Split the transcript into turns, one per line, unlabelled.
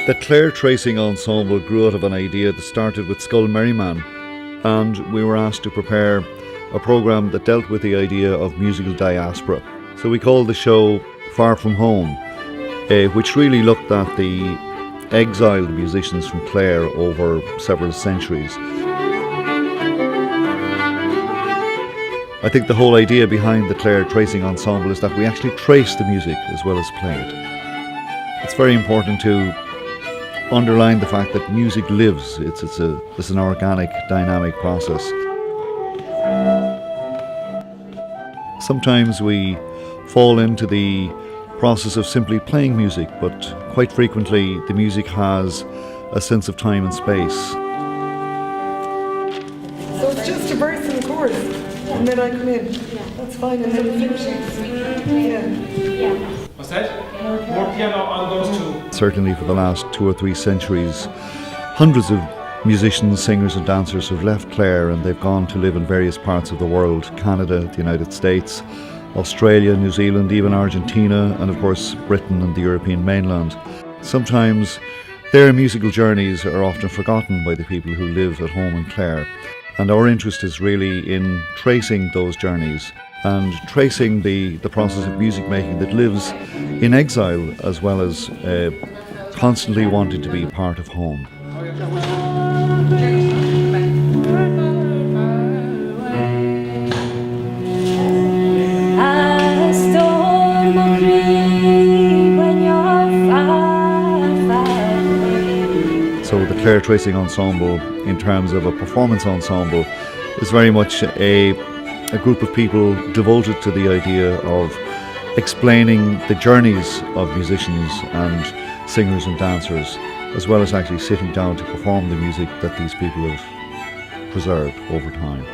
The Clare Tracin Ensemble grew out of an idea that started with Skull Merryman, and we were asked to prepare a programme that dealt with the idea of musical diaspora. So we called the show Far From Home, which really looked at the exiled musicians from Clare over several centuries. I think the whole idea behind the Clare Tracin Ensemble is that we actually trace the music as well as play it. It's very important to underline the fact that music lives. It's an organic, dynamic process. Sometimes we fall into the process of simply playing music, but quite frequently the music has a sense of time and space.
So it's just a verse and a chorus, and then I come in. That's fine, and then we finish it. Yeah.
What's that? More piano on those two.
Certainly for the last 2 or 3 centuries, hundreds of musicians, singers and dancers have left Clare and they've gone to live in various parts of the world: Canada, the United States, Australia, New Zealand, even Argentina, and of course Britain and the European mainland. Sometimes their musical journeys are often forgotten by the people who live at home in Clare, and our interest is really in tracing those journeys and tracing the process of music making that lives in exile as well as constantly wanting to be part of home. So the Clare Tracin Ensemble, in terms of a performance ensemble, is very much a group of people devoted to the idea of explaining the journeys of musicians and singers and dancers, as well as actually sitting down to perform the music that these people have preserved over time.